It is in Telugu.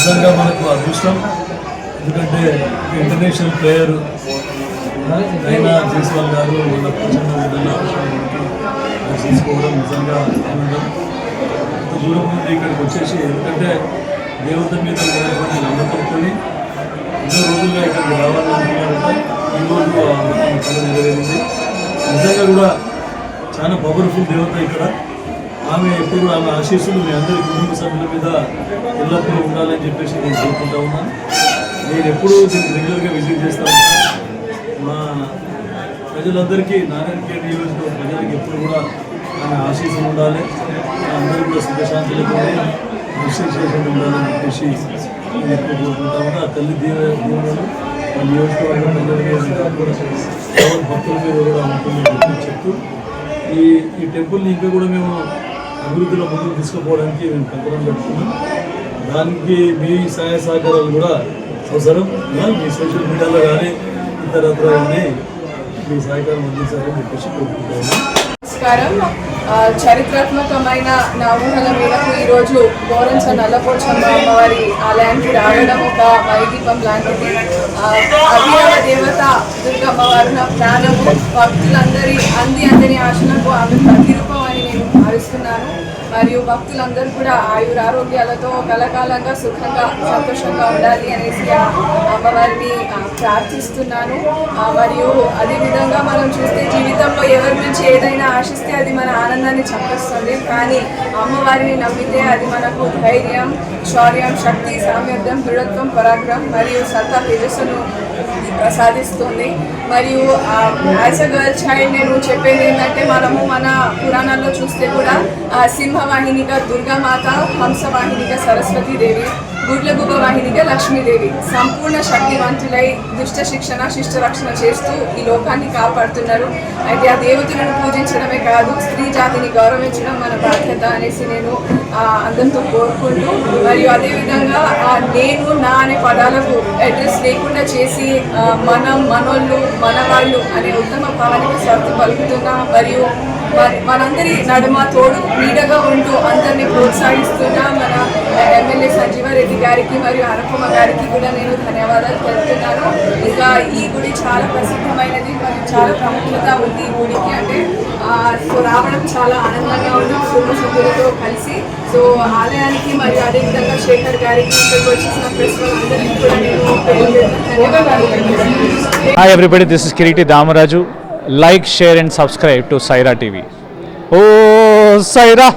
నిజంగా మనకు అదృష్టం. ఎందుకంటే ఇంటర్నేషనల్ ప్లేయర్ అయినా జైస్వాల్ గారు వాళ్ళ ప్రచండ తీసుకోవడం నిజంగా ఆనందం. ఇంత దూరం నుండి ఇక్కడికి వచ్చేసి, ఎందుకంటే దేవత మీద ఉన్నటువంటి నమ్మకంతో ఎన్నో రోజులుగా ఇక్కడికి రావాలనుకున్నారంటే ఈరోజు కళ నెరవేరింది. నిజంగా కూడా చాలా పవర్ఫుల్ దేవత ఇక్కడ. ఆమె ఎప్పుడు ఆమె ఆశీస్సులు మీ అందరి కుటుంబ సభ్యుల మీద ఎల్లప్పుడూ ఉండాలని చెప్పేసి నేను కోరుకుంటా ఉన్నాను. నేను ఎప్పుడూ దీన్ని రెగ్యులర్గా విజిట్ చేస్తూ ఉంటాను. మా ప్రజలందరికీ, నారాయణఖేడ్ నియోజకవర్గ ప్రజలకి ఎప్పుడు కూడా ఆమె ఆశీస్సులు ఉండాలి, అందరూ కూడా సుఖశాంతులతో విశేషం ఉండాలని చెప్పేసి నేను ఎప్పుడు కోరుకుంటా ఉంటాను. ఆ తల్లి దీవెనలు మా నియోజకవర్గ ప్రజలకి భక్తుల మీద కూడా ఉంటుందని చెప్తూ ఈ టెంపుల్ని ఇంకా కూడా మేము అభివృద్ధిలో ముందుకు తీసుకుపోవడానికి మేము కంకణం పెట్టుకున్నాం. దానికి మీ సహాయ సహకారాలు కూడా అవసరం. మీ సోషల్ మీడియాలో కానీ ఇతరత్ర కానీ మీ సహకారం అందించాలని చెప్పేసి కోరుకుంటాము. నమస్కారం. చరిత్రాత్మకమైన నా ఊహల మేరకు ఈరోజు గోరంచ నల్లపోచమ్మ అమ్మవారి ఆలయానికి రావడం ఒక వైదీపం లాంటిది. అభినవ దేవత దుర్గమ్మవారు నా ప్రాణము, భక్తులందరి అందరి ఆశలకు ఆమె ప్రతిరూపం అని నేను భావిస్తున్నాను. మరియు భక్తులందరూ కూడా ఆయురారోగ్యాలతో కలకాలంగా సుఖంగా సంతోషంగా ఉండాలి అనేసి అమ్మవారిని ప్రార్థిస్తున్నాను. మరియు అదేవిధంగా మనం చూస్తే జీవితంలో ఎవరి నుంచి ఏదైనా ఆశిస్తే అది మన ఆనందాన్ని చంపేస్తుంది. కానీ అమ్మవారిని నమ్మితే అది మనకు ధైర్యం, శౌర్యం, శక్తి, సామర్థ్యం, దృఢత్వం, పరాక్రమం మరియు సత్తా, తేజస్సును ప్రసాదిస్తుంది. మరియు యాజ్ అ గర్ల్ చైల్డ్ నేను చెప్పేది ఏంటంటే, మనము మన పురాణాల్లో చూస్తే కూడా సింహవాహినిగా దుర్గామాత, హంసవాహినిగా సరస్వతీదేవి, గుడ్లగుబ్బ వాహినిగా లక్ష్మీదేవి సంపూర్ణ శక్తివంతులై దుష్ట శిక్షణ, శిష్ట రక్షణ చేస్తూ ఈ లోకాన్ని కాపాడుతున్నారు. అయితే ఆ దేవతలను పూజించడమే కాదు, స్త్రీ జాతిని గౌరవించడం మన బాధ్యత అనేసి నేను అందరితో కోరుకుంటూ, మరియు అదేవిధంగా నేను నా అనే పదాలకు అడ్రస్ లేకుండా చేసి మనం, మనోళ్ళు, మనవాళ్ళు అనే ఉత్తమ భావానికి స్వార్థ పలుకుతున్నా. మరియు మనందరి నడుమ తోడు నీడగా ఉంటూ అందరినీ ప్రోత్సహిస్తున్నా మన ఎమ్మెల్యే సంజీవారెడ్డి గారికి మరియు అనుపమ గారికి కూడా నేను ధన్యవాదాలు తెలుపుతున్నాను. ఇంకా ఈ గుడి చాలా ప్రసిద్ధమైనది మరియు చాలా ప్రాముఖ్యత ఉంది ఈ గుడికి. అంటే సో రావడం చాలా ఆనందంగా ఉంది కుటుంబ సభ్యులతో కలిసి. సో ఆలయానికి మరియు అదేవిధంగా శేఖర్ గారికి, ఇక్కడికి వచ్చేసిన ప్రెస్ అందరికీ కూడా నేను ధన్యవాదాలు. Hi everybody, this is Kiriti Damaraju. Like, share and subscribe to Saira TV. Oh, Saira!